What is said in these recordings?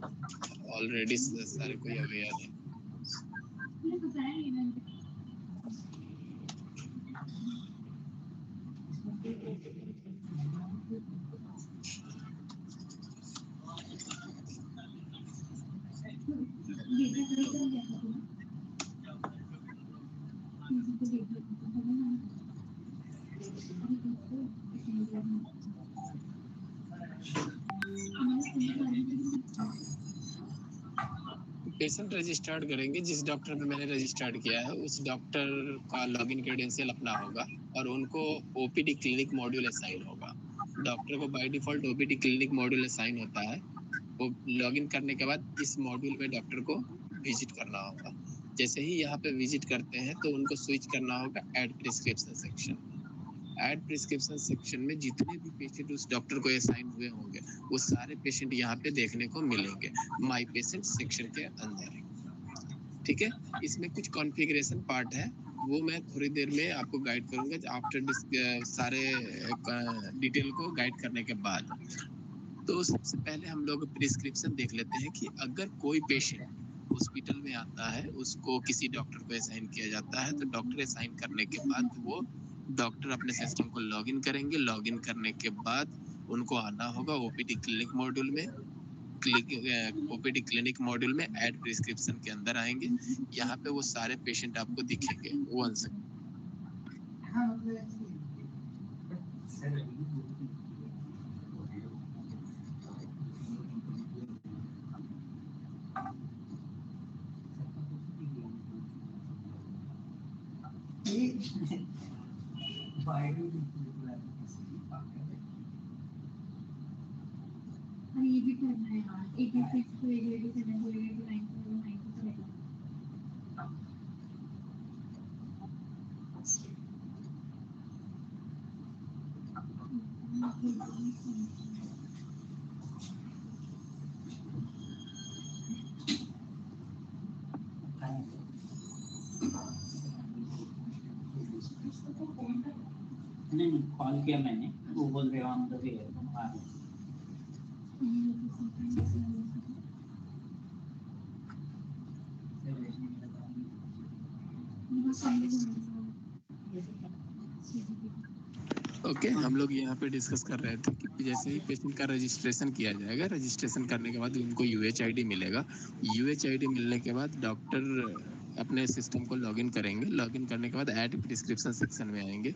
Already सारे कोई aware है। पेशेंट रजिस्टर्ड करेंगे, जिस डॉक्टर पे मैंने रजिस्टर्ड किया है उस डॉक्टर का लॉगिन क्रेडेंशियल अपना होगा और उनको ओपीडी क्लिनिक मॉड्यूल असाइन होगा। डॉक्टर को by default OPD clinic module assign होता है। वो लॉगिन करने के बाद इस मॉड्यूल में डॉक्टर को विजिट करना होगा। जैसे ही यहाँ पे विजिट करते हैं तो उनको स्विच करना होगा add prescription section. Add prescription section में जितने भी पेशेंट उस डॉक्टर को असाइन हुए होंगे वो सारे पेशेंट यहाँ पे देखने को मिलेंगे माय पेशेंट सेक्शन के अंदर। ठीक है, इसमें कुछ कॉन्फ़िगरेशन पार्ट है, वो मैं थोड़ी देर में आपको गाइड करूंगा आफ्टर सारे डिटेल को गाइड करने के बाद। तो सबसे पहले हम लोग प्रिस्क्रिप्शन देख लेते हैं कि अगर कोई पेशेंट हॉस्पिटल में आता है, उसको किसी डॉक्टर को असाइन किया जाता है, तो डॉक्टर असाइन करने के बाद वो डॉक्टर अपने सिस्टम को लॉगिन करेंगे। लॉगिन करने के बाद उनको आना होगा ओपीडी क्लिनिक मॉड्यूल में। ओपीडी क्लिनिक मॉड्यूल में ऐड प्रिस्क्रिप्शन के अंदर आएंगे। यहाँ पे वो सारे पेशेंट आपको दिखेंगे। 1 सेकंड। ये भी करना है यार, 86 to 87 to 89 to 90 to नहीं कॉल किया मैंने, वो बोल रहे ऑन द वे आ रहे। ओके, हम लोग यहाँ पे डिस्कस कर रहे थे कि जैसे ही पेशेंट का रजिस्ट्रेशन किया जाएगा, रजिस्ट्रेशन करने के बाद उनको यूएचआईडी मिलेगा। यूएचआईडी मिलने के बाद डॉक्टर अपने सिस्टम को लॉगिन करेंगे। लॉगिन करने के बाद ऐड प्रिस्क्रिप्शन सेक्शन में आएंगे।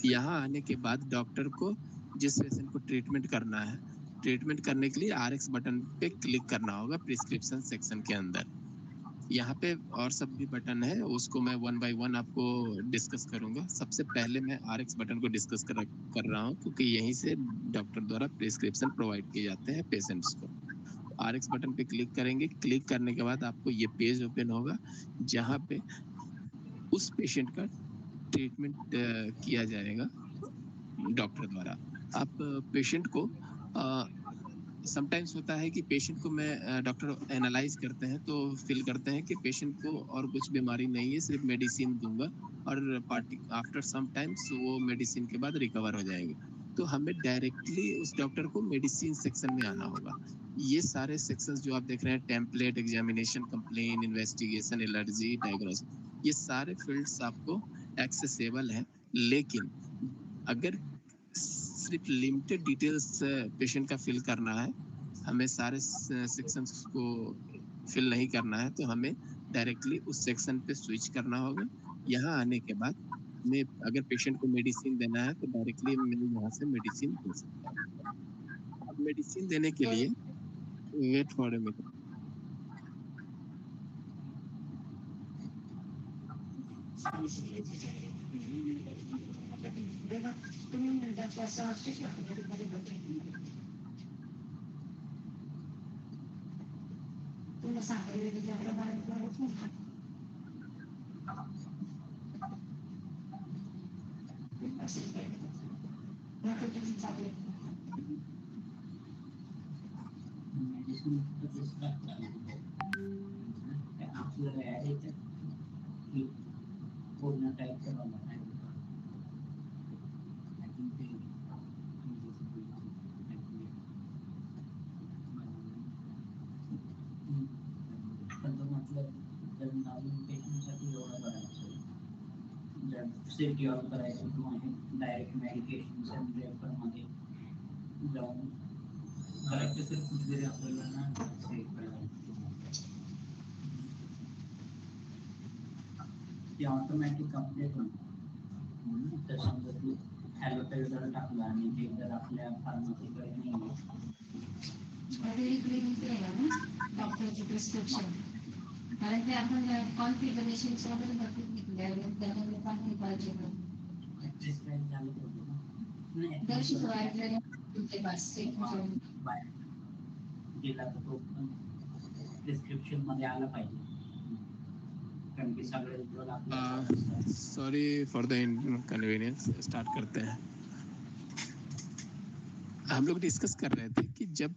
यहाँ आने के बाद डॉक्टर को जिस पेशेंट को ट्रीटमेंट करना है, ट्रीटमेंट करने के लिए आरएक्स बटन पे क्लिक करना होगा प्रिस्क्रिप्शन सेक्शन के अंदर। यहाँ पे और सब भी बटन है, उसको मैं 1 बाय 1 आपको डिस्कस करूंगा। सबसे पहले मैं आरएक्स बटन को डिस्कस कर रहा हूँ क्योंकि यहीं से डॉक्टर द्वारा प्रिस्क्रिप्शन प्रोवाइड किए जाते हैं पेशेंट्स को। आरएक्स बटन पे क्लिक करेंगे। क्लिक करने के बाद आपको ये पेज ओपन होगा जहाँ पे उस पेशेंट का ट्रीटमेंट किया जाएगा डॉक्टर द्वारा। आप पेशेंट को समटाइम्स होता है कि पेशेंट को मैं डॉक्टर एनालाइज करते हैं तो फील करते हैं कि पेशेंट को और कुछ बीमारी नहीं है, सिर्फ मेडिसिन दूंगा और पार्टी आफ्टर सम टाइम्स वो मेडिसिन के बाद रिकवर हो जाएंगे। तो हमें डायरेक्टली उस डॉक्टर को मेडिसिन सेक्शन में आना होगा। ये सारे सेक्शंस जो आप देख रहे हैं, template, examination, complain, investigation, allergy, diagnosis, ये सारे फील्ड्स आपको एक्सेसिबल हैं। लेकिन अगर सिर्फ लिमिटेड डिटेल्स पेशेंट का फिल करना है, हमें सारे सेक्शंस को फिल नहीं करना है, तो हमें डायरेक्टली उस सेक्शन पे स्विच करना होगा। यहाँ आने के बाद मैं अगर पेशेंट को मेडिसिन देना है तो डायरेक्टली मैं यहाँ से मेडिसिन दे सकता हूँ। अब मेडिसिन देने के लिए वेट फॉर ए मिनट। जर नवीन पेशंटसाठी एवढं करायचं, जर सेफ्टी ऑन करायचं किंवा डायरेक्ट मेडिकेशन आणि रेफरमध्ये जाऊन करायचं तर कुठेतरी आपल्याला ना सेफ करायला ती ऑटोमॅटिक अपडेट होणार. तर समजा तू ॲलोपॅथी जर टाकला आणि ते जर आपल्या फार्मसीकडे नाही डॉक्टरची प्रिस्क्रिप्शन, कारण ते आपण कॉन्फिगरेशन वगैरे बघितले त्यामध्ये पण पाहिजे प्रिस्क्राईब झालं होतं ना दर शुक्रवारी ते बस बाहेर गेला तर तो पण प्रिस्क्रिप्शन मध्ये आला पाहिजे, कारण की सगळे ड्रग आपल्याला sorry for the inconvenience, start करते हैं। हम लोग डिस्कस कर रहे थे कि जब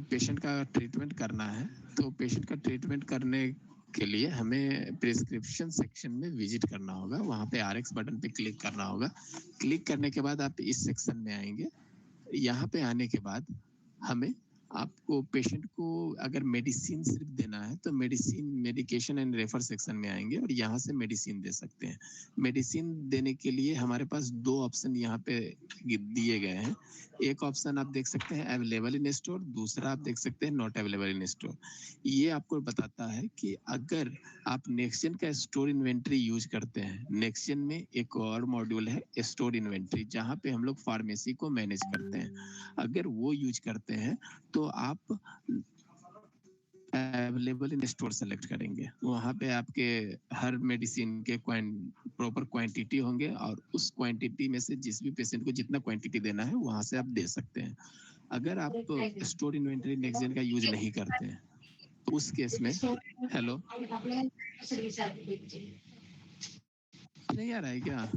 पेशेंट का ट्रीटमेंट करना है तो पेशेंट का ट्रीटमेंट करने के लिए हमें प्रिस्क्रिप्शन सेक्शन में विजिट करना होगा, वहाँ पे RX बटन पे क्लिक करना होगा। क्लिक करने के बाद आप इस सेक्शन में आएंगे। यहाँ पे आने के बाद हमें आपको पेशेंट को अगर मेडिसिन सिर्फ देना है तो मेडिकेशन एंड रेफर सेक्शन में आएंगे और यहाँ से मेडिसिन दे सकते हैं। मेडिसिन देने के लिए हमारे पास दो ऑप्शन यहाँ पे दिए गए हैं। एक ऑप्शन आप देख सकते हैं अवेलेबल इन स्टोर, दूसरा आप देख सकते हैं नॉट अवेलेबल इन स्टोर। ये आपको बताता है कि अगर आप नेक्स्ट का स्टोर इन्वेंट्री यूज करते हैं, नेक्स्ट में एक और मॉड्यूल है स्टोर इन्वेंट्री, जहाँ पे हम लोग फार्मेसी को मैनेज करते हैं। अगर वो यूज करते हैं तो आप अवेलेबल इन स्टोर सेलेक्ट करेंगे, वहाँ पे आपके हर मेडिसिन के प्रॉपर क्वांटिटी होंगे और उस क्वांटिटी में से जिस भी पेशेंट को जितना क्वांटिटी देना है वहाँ से आप दे सकते हैं। अगर आप स्टोर इन्वेंटरी नेक्स्ट का यूज नहीं करते हैं तो उस केस में हेलो नहीं आ रहा है क्या?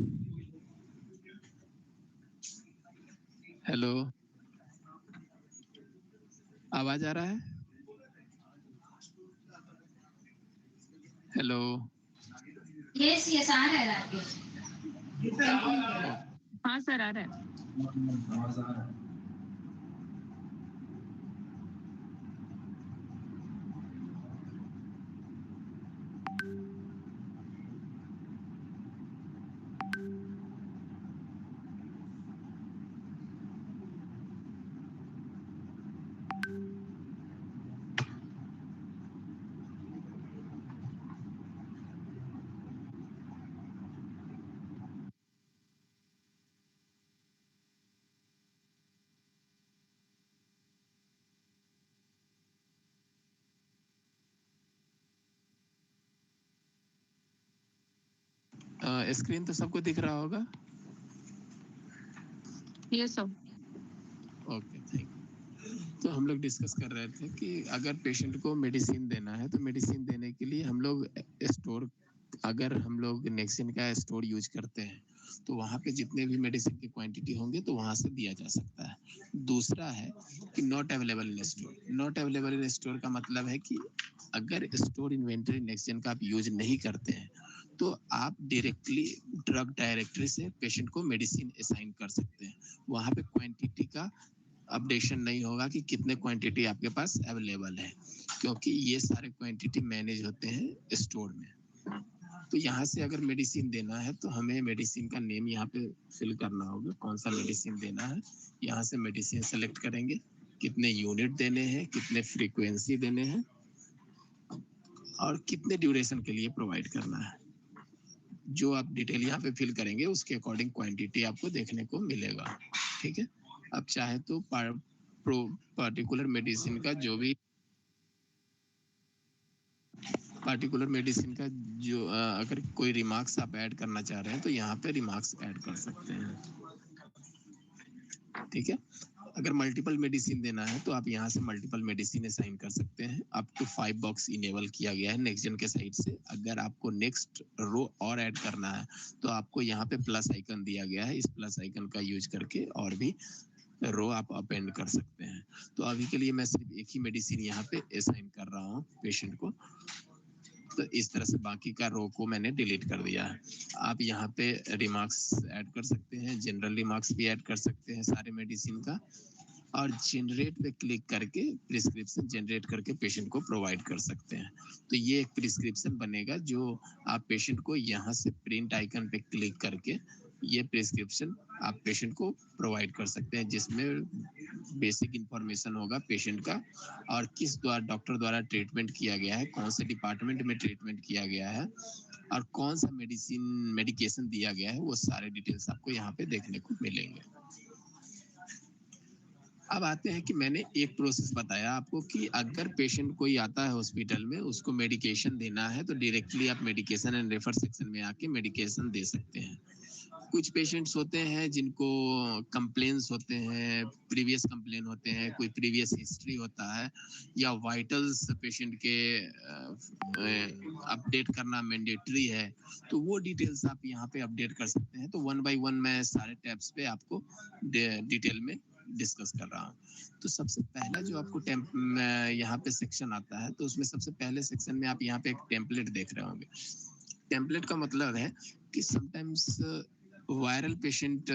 हेलो, आवाज आ रहा है? हेलो, यस यस आ रहा है राकेश। हाँ सर आ रहा है। स्क्रीन तो सबको दिख रहा होगा? Yes sir. Okay, thank you. तो हम लोग डिस्कस कर रहे थे कि अगर पेशेंट को मेडिसिन देना है तो मेडिसिन देने के लिए हम लोग स्टोर, अगर हम लोग नेक्सिन का स्टोर यूज करते हैं तो वहाँ पे जितने भी मेडिसिन की क्वांटिटी होंगे तो वहाँ से दिया जा सकता है। दूसरा है कि not available in store. Not available in store का मतलब है कि अगर स्टोर इन्वेंटरी नेक्सिन का आप यूज नहीं करते हैं तो आप डायरेक्टली ड्रग डायरेक्टरी से पेशेंट को मेडिसिन असाइन कर सकते हैं। वहाँ पे क्वांटिटी का अपडेशन नहीं होगा कि कितने क्वांटिटी आपके पास अवेलेबल है, क्योंकि ये सारे क्वांटिटी मैनेज होते हैं स्टोर में। तो यहाँ से अगर मेडिसिन देना है तो हमें मेडिसिन का नेम यहाँ पे फिल करना होगा, कौन सा मेडिसिन देना है। यहाँ से मेडिसिन सेलेक्ट करेंगे, कितने यूनिट देने हैं, कितने फ्रीक्वेंसी देने हैं और कितने ड्यूरेशन के लिए प्रोवाइड करना है। जो आप डिटेल यहाँ पे फिल करेंगे उसके अकॉर्डिंग क्वांटिटी आपको देखने को मिलेगा। ठीक है, अब चाहे तो पर्टिकुलर मेडिसिन का जो भी पार्टिकुलर मेडिसिन का जो अगर कोई रिमार्क्स आप ऐड करना चाह रहे हैं तो यहाँ पे रिमार्क्स ऐड कर सकते हैं। ठीक है, अगर मल्टीपल मेडिसिन देना है तो आप यहाँ से मल्टीपल मेडिसिन असाइन कर सकते हैं। अप टू 5 बॉक्स इनेबल किया गया है नेक्स्ट के साइड से। अगर आपको नेक्स्ट रो और ऐड करना है तो आपको यहाँ पे प्लस आइकन दिया गया है, इस प्लस आइकन का यूज करके और भी रो आप अपेंड कर सकते हैं। तो अभी के लिए मैं सिर्फ एक ही मेडिसिन यहाँ पे असाइन कर रहा हूँ पेशेंट को। तो इस तरह से बाकी का रो को मैंने डिलीट कर दिया है। आप यहाँ पे रिमार्क्स ऐड कर सकते हैं, जनरल रिमार्क्स भी ऐड कर सकते हैं सारे मेडिसिन का। और जनरेट पे क्लिक करके प्रिस्क्रिप्शन जनरेट करके पेशेंट को प्रोवाइड कर सकते हैं। तो ये एक प्रिस्क्रिप्शन बनेगा जो आप पेशेंट को यहाँ से प्रिंट आइकन पे क्लिक करके ये प्रिस्क्रिप्शन आप पेशेंट को प्रोवाइड कर सकते हैं, जिसमें बेसिक इंफॉर्मेशन होगा पेशेंट का और किस द्वारा डॉक्टर द्वारा ट्रीटमेंट किया गया है, कौन से डिपार्टमेंट में ट्रीटमेंट किया गया है और कौन सा मेडिकेशन दिया गया है, वो सारे डिटेल्स आपको यहाँ पे देखने को मिलेंगे। अब आते हैं कि मैंने एक प्रोसेस बताया आपको कि अगर पेशेंट कोई आता है हॉस्पिटल में, उसको मेडिकेशन देना है तो डायरेक्टली आप मेडिकेशन एंड रेफर सेक्शन में आके मेडिकेशन दे सकते हैं। कुछ पेशेंट्स होते हैं जिनको कंप्लेंट्स होते हैं, प्रीवियस कंप्लेन होते हैं, कोई प्रीवियस हिस्ट्री होता है या वाइटल्स पेशेंट के अपडेट करना मैंडेटरी है, तो वो डिटेल्स आप यहाँ पे अपडेट कर सकते हैं। तो वन बाय वन मैं सारे टैब्स पे आपको डिटेल में डिस्कस कर रहा हूँ। तो सबसे पहला जो आपको यहाँ पे सेक्शन आता है, तो उसमें सबसे पहले सेक्शन में आप यहाँ पे एक टेम्पलेट देख रहे होंगे। टेम्पलेट का मतलब है कि समटाइम्स वायरल पेशेंट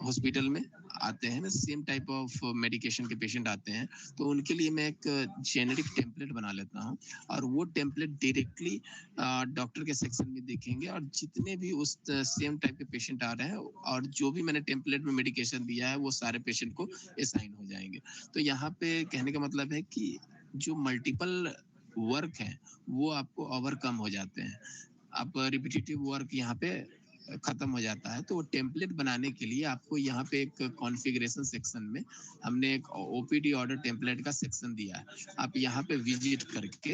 हॉस्पिटल में आते हैं ना, सेम टाइप ऑफ मेडिकेशन के पेशेंट आते हैं, तो उनके लिए मैं एक जेनेरिक टेम्पलेट बना लेता हूँ और वो टेम्पलेट डायरेक्टली डॉक्टर के सेक्शन में देखेंगे और जितने भी उस सेम टाइप के पेशेंट आ रहे हैं और जो भी मैंने टेम्पलेट में मेडिकेशन दिया है वो सारे पेशेंट को असाइन हो जाएंगे। तो यहाँ पे कहने का मतलब है कि जो मल्टीपल वर्क है वो आपको ओवरकम हो जाते हैं, आप रिपीटेटिव वर्क यहाँ पे खत्म हो जाता है। तो वो टेम्पलेट बनाने के लिए आपको यहाँ पे एक कॉन्फ़िगरेशन सेक्शन में हमने एक ओपीडी ऑर्डर टेम्पलेट का सेक्शन दिया है। आप यहाँ पे विजिट करके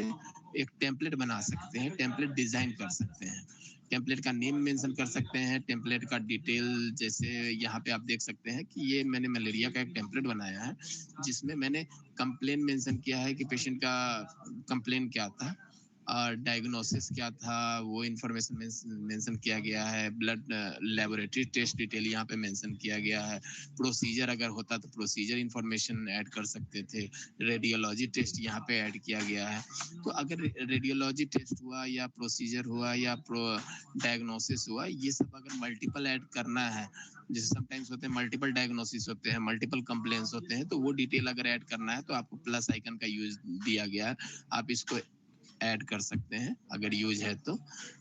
एक टेम्पलेट बना सकते हैं, टेम्पलेट डिजाइन कर सकते हैं, टेम्पलेट का नेम मेंशन कर सकते हैं, टेम्पलेट का डिटेल, जैसे यहाँ पे आप देख सकते हैं कि ये मैंने मलेरिया का एक टेम्पलेट बनाया है जिसमें मैंने कंप्लेन मेंशन किया है कि पेशेंट का कंप्लेन क्या था और डायग्नोसिस क्या था, वो इन्फॉर्मेशन मेंशन किया गया है, ब्लड लेबोरेटरी टेस्ट डिटेल यहाँ पे मेंशन किया गया है, प्रोसीजर अगर होता तो प्रोसीजर इन्फॉर्मेशन ऐड कर सकते थे, रेडियोलॉजी टेस्ट यहाँ पे ऐड किया गया है। तो अगर रेडियोलॉजी टेस्ट हुआ या प्रोसीजर हुआ या डायग्नोसिस हुआ, ये सब अगर मल्टीपल ऐड करना है, जैसे समटाइम्स होते हैं मल्टीपल डायग्नोसिस होते हैं, मल्टीपल कंप्लेंट्स होते हैं, तो वो डिटेल अगर ऐड करना है तो आपको प्लस आइकन का यूज दिया गया है, आप इसको ऐड कर सकते हैं अगर यूज है तो।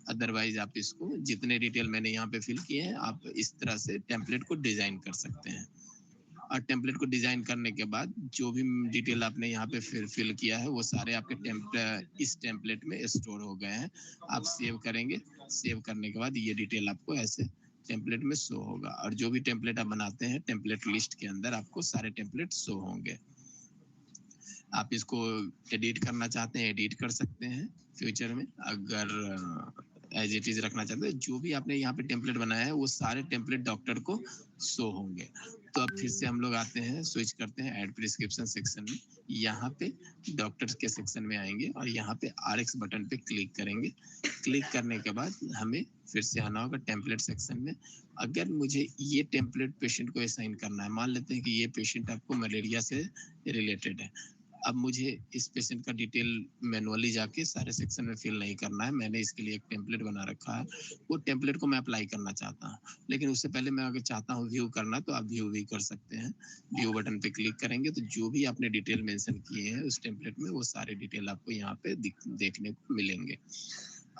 अदरवाइज आप इसको जितने डिटेल मैंने यहाँ पे फिल किए हैं आप इस तरह से टेम्पलेट को डिजाइन कर सकते हैं। और टेम्पलेट को डिजाइन करने के बाद जो भी डिटेल आपने यहाँ पे फिल किया है वो सारे आपके इस टेम्पलेट में स्टोर हो गए हैं। आप सेव करेंगे, सेव करने के बाद ये डिटेल आपको ऐसे टेम्पलेट में शो होगा और जो भी टेम्पलेट आप बनाते हैं टेम्पलेट लिस्ट के अंदर आपको सारे टेम्पलेट शो होंगे। आप इसको एडिट करना चाहते हैं एडिट कर सकते हैं फ्यूचर में, अगर एज इट इज रखना चाहते हैं जो भी आपने यहाँ पे टेम्पलेट बनाया है वो सारे टेम्पलेट डॉक्टर को शो होंगे। तो अब फिर से हम लोग आते हैं, स्विच करते हैं ऐड प्रिस्क्रिप्शन सेक्शन में, यहाँ पे डॉक्टर्स के सेक्शन में आएंगे और यहाँ पे RX बटन पे क्लिक करेंगे। क्लिक करने के बाद हमें फिर से आना होगा टेम्पलेट सेक्शन में। अगर मुझे ये टेम्पलेट पेशेंट को असाइन करना है, मान लेते हैं कि ये पेशेंट आपको मलेरिया से रिलेटेड है, अब मुझे इस पेशेंट का डिटेल मैनुअली जाके सारे सेक्शन में फिल नहीं करना है, मैंने इसके लिए एक टेम्पलेट बना रखा है, वो टेम्पलेट को मैं अप्लाई करना चाहता हूँ। लेकिन उससे पहले मैं अगर चाहता हूँ व्यू करना तो आप व्यू भी कर सकते हैं। व्यू बटन पे क्लिक करेंगे तो जो भी आपने डिटेल मेंशन किए हैं उस टेम्पलेट में वो सारे डिटेल आपको यहाँ पे देखने को मिलेंगे।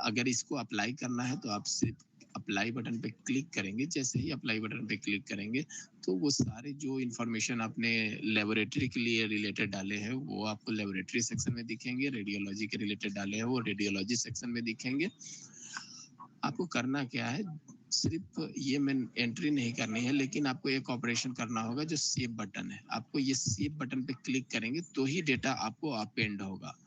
अगर इसको अप्लाई करना है तो आप सिर्फ अप्लाई बटन पे क्लिक करेंगे। जैसे ही अप्लाई बटन पे क्लिक करेंगे तो वो सारे जो इन्फॉर्मेशन आपने लेबोरेटरी के लिए रिलेटेड डाले हैं वो आपको लेबोरेटरी सेक्शन में दिखेंगे, रेडियोलॉजी के रिलेटेड डाले हैं वो रेडियोलॉजी सेक्शन में दिखेंगे। आपको करना क्या है, सिर्फ ये मैं एंट्री नहीं करनी है, लेकिन आपको एक ऑपरेशन करना होगा जो सेव बटन है। आपको ये सेव बटन पे क्लिक करेंगे तो ही डेटा आपको अपेंड होगा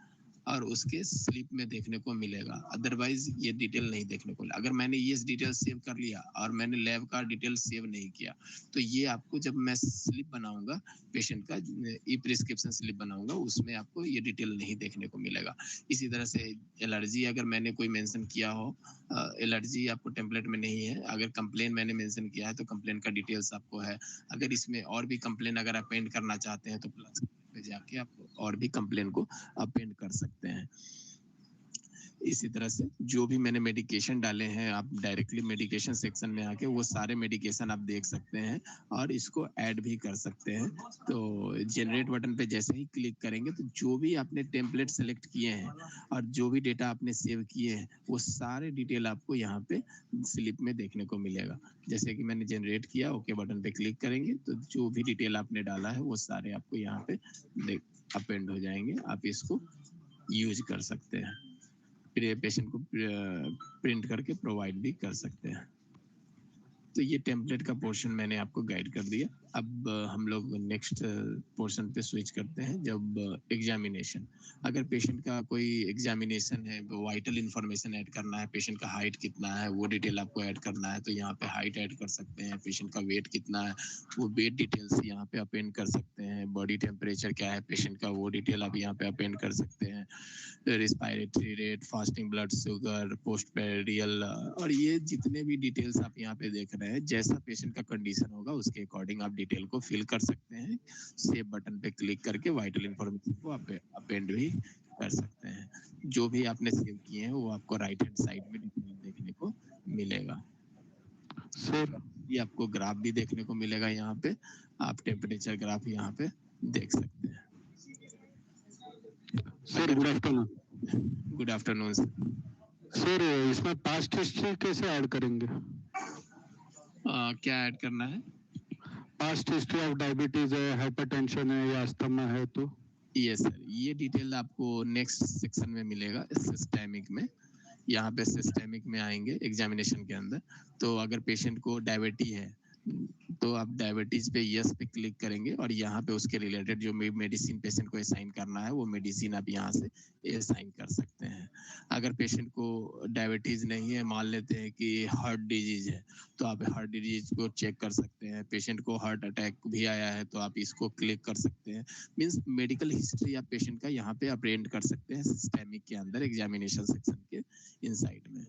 और उसके स्लिप में देखने को मिलेगा, अदरवाइज ये डिटेल नहीं देखने को मिलेगा। अगर मैंने ये डिटेल सेव कर लिया और मैंने लैब का डिटेल सेव नहीं किया तो ये आपको जब मैं स्लिप बनाऊंगा पेशेंट का ई प्रिस्क्रिप्शन स्लिप बनाऊंगा उसमें आपको ये डिटेल नहीं देखने को मिलेगा। इसी तरह से एलर्जी अगर मैंने कोई मेंशन किया हो, एलर्जी आपको टेम्पलेट में नहीं है, अगर कंप्लेन मैंने मेंशन किया है तो कंप्लेन का डिटेल्स आपको है। अगर इसमें और भी कंप्लेन अगर अपेंड करना चाहते हैं तो प्लस पे जाके आप और भी कंप्लेन को अपेंड कर सकते हैं। इसी तरह से जो भी मैंने मेडिकेशन डाले हैं, आप डायरेक्टली मेडिकेशन सेक्शन में आके वो सारे मेडिकेशन आप देख सकते हैं और इसको ऐड भी कर सकते हैं। तो जनरेट बटन पे जैसे ही क्लिक करेंगे तो जो भी आपने टेम्पलेट सेलेक्ट किए हैं और जो भी डेटा आपने सेव किए हैं वो सारे डिटेल आपको यहाँ पे स्लिप में देखने को मिलेगा। जैसे कि मैंने जनरेट किया, ओके बटन पे क्लिक करेंगे तो जो भी डिटेल आपने डाला है वो सारे आपको यहाँ पे अपेंड हो जाएंगे। आप इसको यूज कर सकते हैं, फिर पेशेंट को प्रिंट करके प्रोवाइड भी कर सकते हैं। तो ये टेम्पलेट का पोर्शन मैंने आपको गाइड कर दिया। अब हम लोग नेक्स्ट पोर्शन पे स्विच करते हैं, जब एग्जामिनेशन। अगर पेशेंट का कोई एग्जामिनेशन है, वाइटल इंफॉर्मेशन ऐड करना है, पेशेंट का हाइट कितना है वो डिटेल आपको ऐड करना है तो यहाँ पे हाइट ऐड कर सकते हैं। पेशेंट का वेट कितना है वो वेट डिटेल्स यहाँ पे अपेंड कर सकते हैं। बॉडी टेम्परेचर क्या है पेशेंट का वो डिटेल आप यहाँ पे अपेंड कर सकते हैं। Respiratory rate, fasting blood sugar, post पेरियल, और ये जितने भी डिटेल्स आप यहाँ पे देख रहे हैं, जैसा पेशेंट का कंडीशन होगा उसके अकॉर्डिंग आप डिटेल को फिल कर सकते हैं। सेव बटन पे क्लिक करके वाइटल इंफॉर्मेशन को आप अपेंड भी कर सकते हैं। जो भी आपने सेव किए हैं वो आपको राइट हैंड साइड में डिटेल देखने को मिलेगा। सर ये आपको ग्राफ भी देखने को मिलेगा। यहाँ पे आप टेम्परेचर ग्राफ यहाँ पे देख सकते हैं। Sir good afternoon. Good afternoon sir इसमें पास्ट हिस्ट्री कैसे ऐड करेंगे? क्या ऐड करना है? पास्ट हिस्ट्री ऑफ डायबिटीज है, हाइपरटेंशन है या अस्थमा है तो? यस सर, ये डिटेल आपको नेक्स्ट सेक्शन में मिलेगा सिस्टेमिक में। यहाँ पे सिस्टेमिक में आएंगे एग्जामिनेशन के अंदर, तो अगर पेशेंट को डायबिटी है तो आप डायबिटीज पे यस पे क्लिक करेंगे और यहाँ पे उसके रिलेटेड जो मेडिसिन पेशेंट को असाइन करना है वो मेडिसिन आप यहाँ से असाइन कर सकते हैं। अगर पेशेंट को डायबिटीज नहीं है, मान लेते हैं कि हार्ट डिजीज है, तो आप हार्ट डिजीज को चेक कर सकते हैं। पेशेंट को हार्ट अटैक भी आया है तो आप इसको क्लिक कर सकते हैं। मीन्स मेडिकल हिस्ट्री आप पेशेंट का यहाँ पे अप्रेंट कर सकते हैं सिस्टेमिक के अंदर एग्जामिनेशन सेक्शन के इनसाइड में।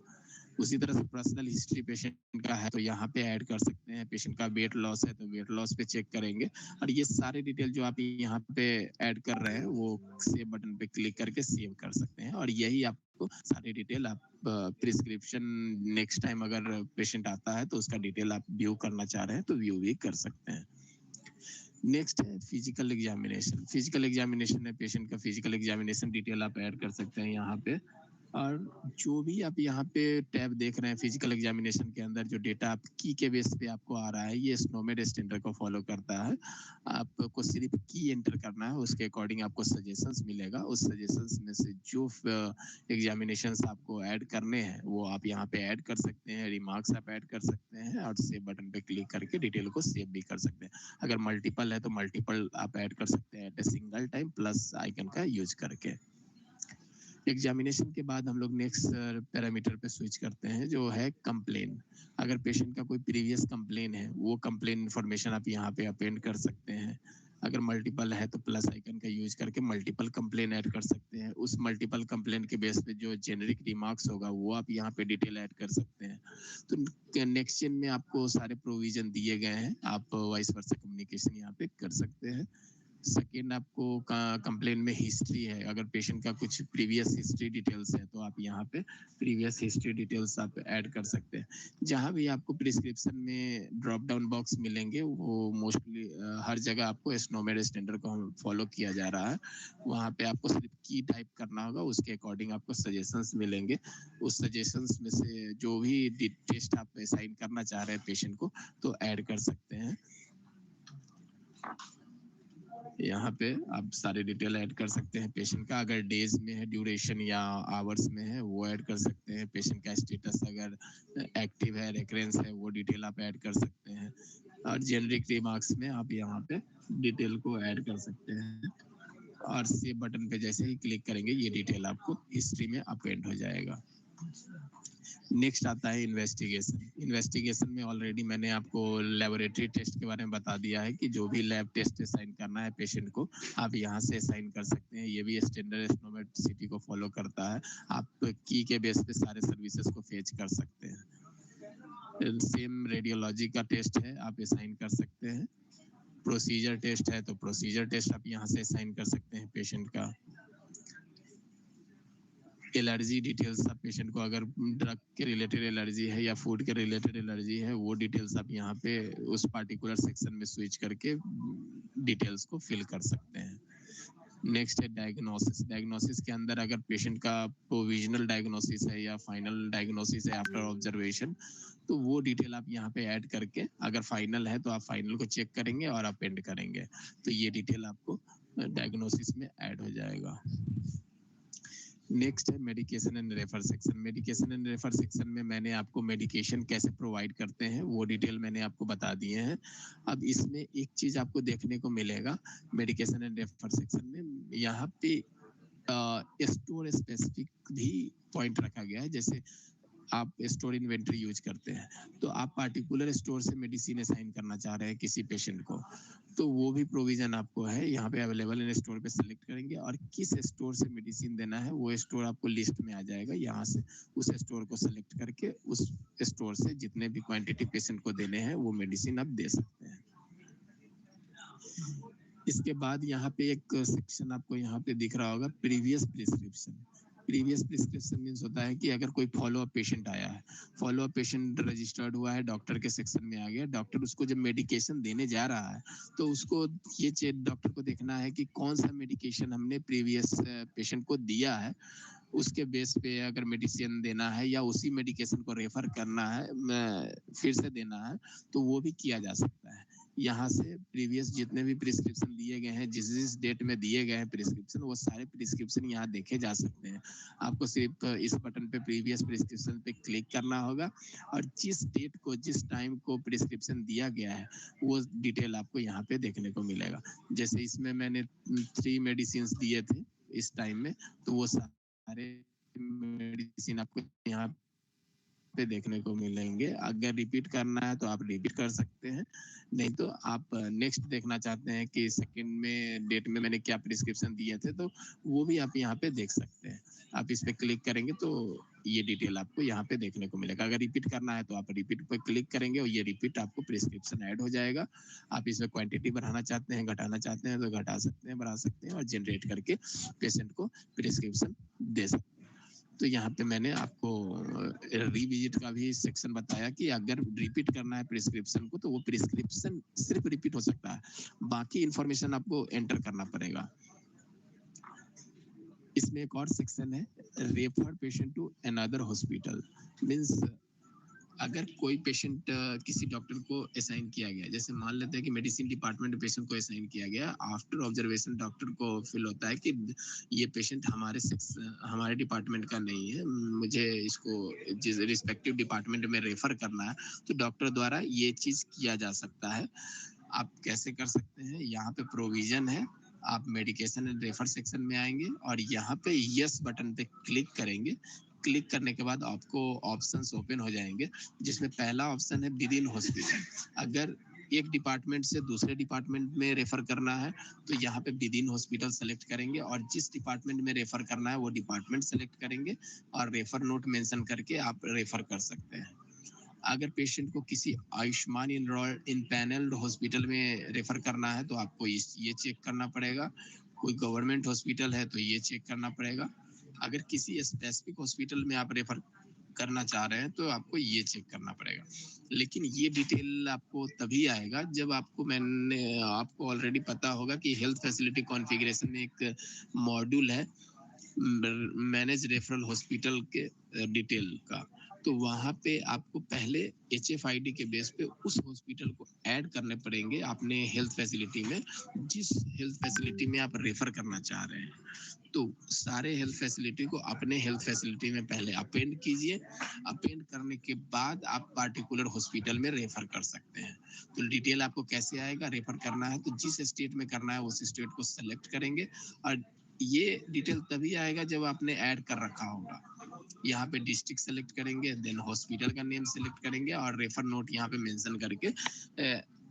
उसी तरह से पर्सनल हिस्ट्री पेशेंट का है तो यहाँ पे ऐड कर सकते हैं। पेशेंट का वेट लॉस है तो वेट लॉस पे चेक करेंगे और ये सारे डिटेल जो आप यहाँ पे ऐड कर रहे हैं वो सेव बटन पे क्लिक करके सेव कर सकते हैं और यही आपको सारी डिटेल आप प्रिस्क्रिप्शन नेक्स्ट टाइम अगर पेशेंट आता है तो उसका डिटेल आप व्यू करना चाह रहे हैं तो व्यू भी कर सकते हैं। नेक्स्ट है फिजिकल एग्जामिनेशन। फिजिकल एग्जामिनेशन में पेशेंट का फिजिकल एग्जामिनेशन डिटेल आप ऐड कर सकते हैं यहाँ पे। और जो भी आप यहाँ पे टैब देख रहे हैं फिजिकल एग्जामिनेशन के अंदर जो डेटा आप की के बेस पे आपको आ रहा है, ये स्नोमेड स्टैंडर्ड को फॉलो करता है। आपको सिर्फ की एंटर करना है, उसके अकॉर्डिंग आपको सजेशंस मिलेगा। उस सजेशंस में से जो एग्जामिनेशंस आपको ऐड करने हैं वो आप यहाँ पे ऐड कर सकते हैं। रिमार्क्स आप ऐड कर सकते हैं और सेव बटन पे क्लिक करके डिटेल को सेव भी कर सकते हैं। अगर मल्टीपल है तो मल्टीपल आप ऐड कर सकते हैं at a single time plus icon का यूज करके। एग्जामिनेशन के बाद हम लोग नेक्स्ट पैरामीटर पे स्विच करते हैं जो है कंप्लेन। अगर पेशेंट का कोई प्रीवियस कंप्लेन है वो कंप्लेन इन्फॉर्मेशन आप यहाँ पे अपेंड कर सकते हैं। अगर मल्टीपल है तो प्लस आइकन का यूज करके मल्टीपल कंप्लेन ऐड कर सकते हैं। उस मल्टीपल कंप्लेन के बेस पे जो जेनरिक रिमार्क्स होगा वो आप यहाँ पे डिटेल ऐड कर सकते हैं। तो नेक्स्ट जेन में आपको सारे प्रोविजन दिए गए हैं, आप वाइस वर्सा कम्युनिकेशन यहाँ पे कर सकते हैं। सेकेंड आपको कंप्लेन में हिस्ट्री है, अगर पेशेंट का कुछ प्रीवियस हिस्ट्री डिटेल्स है तो आप यहाँ पे प्रीवियस हिस्ट्री डिटेल्स आप ऐड कर सकते हैं। जहाँ भी आपको प्रिस्क्रिप्शन में ड्रॉप डाउन बॉक्स मिलेंगे वो मोस्टली हर जगह आपको स्नोमेड स्टैंडर्ड को फॉलो किया जा रहा है। वहाँ पे आपको सिर्फ की टाइप करना होगा, उसके अकॉर्डिंग आपको सजेशंस मिलेंगे। उस सजेशंस में से जो भी टेस्ट आप असाइन करना चाह रहे हैं पेशेंट को तो ऐड कर सकते हैं। यहाँ पे आप सारे डिटेल ऐड कर सकते हैं पेशेंट का। अगर डेज में है, ड्यूरेशन या आवर्स में है वो ऐड कर सकते हैं। पेशेंट का स्टेटस अगर एक्टिव है, रेकरेंस है, वो डिटेल आप ऐड कर सकते हैं। और जेनरिक रिमार्क्स में आप यहाँ पे डिटेल को ऐड कर सकते हैं और सेव बटन पे जैसे ही क्लिक करेंगे ये डिटेल आपको हिस्ट्री में अपेंड हो जाएगा। नेक्स्ट आता है इन्वेस्टिगेशन। इन्वेस्टिगेशन में ऑलरेडी मैंने आपको लेबोरेटरी टेस्ट के बारे में बता दिया है कि जो भी लैब टेस्ट असाइन करना है पेशेंट को आप यहाँ से असाइन कर सकते हैं। ये भी स्टैंडर्ड स्नोमेड सिटी को फॉलो करता है। आप की के बेस पे सारे सर्विसेज को फेच कर सकते हैं। सेम रेडियोलॉजी का टेस्ट है, आप असाइन कर सकते हैं। प्रोसीजर टेस्ट है तो प्रोसीजर टेस्ट आप यहाँ से असाइन कर सकते हैं पेशेंट का। एलर्जी डिटेल्स आप पेशेंट को अगर ड्रग के रिलेटेड एलर्जी है या फूड के रिलेटेड एलर्जी है वो डिटेल्स आप यहाँ पे उस पार्टिकुलर सेक्शन में स्विच करके डिटेल्स को फिल कर सकते हैं। नेक्स्ट है डायग्नोसिस। डायग्नोसिस के अंदर अगर पेशेंट का प्रोविजनल डायग्नोसिस है या फाइनल डायग्नोसिस है आफ्टर ऑब्जर्वेशन, तो वो डिटेल आप यहाँ पे ऐड करके, अगर फाइनल है तो आप फाइनल को चेक करेंगे और अपेंड करेंगे, तो ये डिटेल आपको डायग्नोसिस में ऐड हो जाएगा। नेक्स्ट है medication and refer section. Medication and refer section में मैंने आपको मेडिकेशन कैसे प्रोवाइड करते हैं वो डिटेल मैंने आपको बता दिए हैं। अब इसमें एक चीज आपको देखने को मिलेगा मेडिकेशन एंड रेफर सेक्शन में, यहाँ पे स्टोर स्पेसिफिक भी पॉइंट रखा गया है। जैसे आप स्टोर इन्वेंट्री यूज करते हैं तो आप पार्टिकुलर स्टोर से मेडिसिन असाइन करना चाह रहे हैं किसी पेशेंट को, तो वो भी प्रोविजन आपको है यहाँ पे अवेलेबल इन स्टोर पे सेलेक्ट करेंगे और किस स्टोर से मेडिसिन देना है वो स्टोर आपको लिस्ट में आ जाएगा। यहाँ से उस स्टोर को सेलेक्ट करके उस स्टोर से जितने भी क्वांटिटी पेशेंट को देने हैं वो मेडिसिन आप दे सकते हैं। इसके बाद यहाँ पे एक सेक्शन आपको यहाँ पे दिख रहा होगा previous prescription. Previous prescription means होता है कि अगर कोई फॉलो अप पेशेंट आया है, फॉलो अप पेशेंट रजिस्टर्ड हुआ है, डॉक्टर के सेक्शन में आ गया, डॉक्टर उसको जब मेडिकेशन देने जा रहा है तो उसको ये चेक डॉक्टर को देखना है कि कौन सा मेडिकेशन हमने प्रीवियस पेशेंट को दिया है, उसके बेस पे अगर मेडिसिन देना है या उसी मेडिकेशन को रेफर करना है फिर से देना है तो वो भी किया जा सकता है। यहाँ से प्रीवियस जितने भी प्रिस्क्रिप्शन दिए गए हैं, जिस जिस डेट में दिए गए हैं प्रिस्क्रिप्शन, वो सारे प्रिस्क्रिप्शन यहाँ देखे जा सकते हैं। आपको सिर्फ इस बटन पे प्रीवियस प्रिस्क्रिप्शन पे क्लिक करना होगा और जिस डेट को जिस टाइम को प्रिस्क्रिप्शन दिया गया है वो डिटेल आपको यहाँ पे देखने को मिलेगा। जैसे इसमें मैंने 3 मेडिसिन दिए थे इस टाइम में, तो वो सारे मेडिसिन आपको यहाँ पे देखने को मिलेंगे। अगर रिपीट करना है तो आप रिपीट कर सकते हैं, नहीं तो आप नेक्स्ट देखना चाहते हैं कि सेकंड में डेट में मैंने क्या प्रिस्क्रिप्शन दिए थे तो वो भी आप यहाँ पे देख सकते हैं। आप इस पे क्लिक करेंगे तो ये डिटेल आपको यहाँ पे देखने को मिलेगा। अगर रिपीट करना है तो आप रिपीट पे क्लिक करेंगे और ये रिपीट आपको प्रिस्क्रिप्शन ऐड हो जाएगा। आप इसमें क्वांटिटी बढ़ाना चाहते हैं, घटाना चाहते हैं तो घटा सकते हैं, बढ़ा सकते हैं और जनरेट करके पेशेंट को प्रिस्क्रिप्शन दे सकते हैं। तो यहाँ पे मैंने आपको रिविजिट का भी सेक्शन बताया कि अगर रिपीट करना है प्रिस्क्रिप्शन को तो वो प्रिस्क्रिप्शन सिर्फ रिपीट हो सकता है, बाकी इंफॉर्मेशन आपको एंटर करना पड़ेगा। इसमें एक और सेक्शन है refer patient to another hospital. Means अगर कोई पेशेंट किसी डॉक्टर को असाइन किया गया, जैसे मान लेते हैं कि मेडिसिन डिपार्टमेंट में पेशेंट को असाइन किया गया, आफ्टर ऑब्जर्वेशन डॉक्टर को फील होता है कि ये पेशेंट हमारे डिपार्टमेंट का नहीं है, मुझे इसको जिस रिस्पेक्टिव डिपार्टमेंट में रेफर करना है, तो डॉक्टर द्वारा ये चीज किया जा सकता है। आप कैसे कर सकते हैं, यहाँ पे प्रोविजन है। आप मेडिकेशन एंड रेफर सेक्शन में आएंगे और यहाँ पे यस बटन पे क्लिक करेंगे। क्लिक करने के बाद आपको ऑप्शंस ओपन हो जाएंगे, जिसमें पहला ऑप्शन है विद इन हॉस्पिटल। अगर एक डिपार्टमेंट से दूसरे डिपार्टमेंट में रेफर करना है तो यहाँ पे विद इन हॉस्पिटल सेलेक्ट करेंगे और जिस डिपार्टमेंट में रेफर करना है वो डिपार्टमेंट सेलेक्ट करेंगे और रेफर नोट मेंशन करके आप रेफर कर सकते हैं। अगर पेशेंट को किसी आयुष्मान इन पैनल्ड हॉस्पिटल में रेफर करना है तो आपको ये चेक करना पड़ेगा। कोई गवर्नमेंट हॉस्पिटल है तो ये चेक करना पड़ेगा। अगर किसी स्पेसिफिक हॉस्पिटल में आप रेफर करना चाह रहे हैं तो आपको ये चेक करना पड़ेगा। लेकिन ये डिटेल आपको तभी आएगा जब आपको ऑलरेडी पता होगा कि हेल्थ फैसिलिटी कॉन्फ़िगरेशन में एक मॉड्यूल है मैनेज रेफरल हॉस्पिटल के डिटेल का, तो वहां पे आपको पहले HFID के बेस पे उस हॉस्पिटल को ऐड करने पड़ेंगे अपने हेल्थ फैसिलिटी में, जिस हेल्थ फैसिलिटी में आप रेफर करना चाह रहे हैं। तो सारे हेल्थ फैसिलिटी को अपने हेल्थ फैसिलिटी में पहले अपेंड कीजिए। अपेंड करने के बाद आप पार्टिकुलर हॉस्पिटल में रेफर कर सकते हैं। तो डिटेल आपको कैसे आएगा, रेफर करना है तो जिस स्टेट में करना है उस स्टेट को सेलेक्ट करेंगे और ये डिटेल तभी आएगा जब आपने ऐड कर रखा होगा। यहाँ पे डिस्ट्रिक्ट सेलेक्ट करेंगे, देन हॉस्पिटल का नेम सेलेक्ट करेंगे और रेफर नोट यहाँ पे मेंशन करके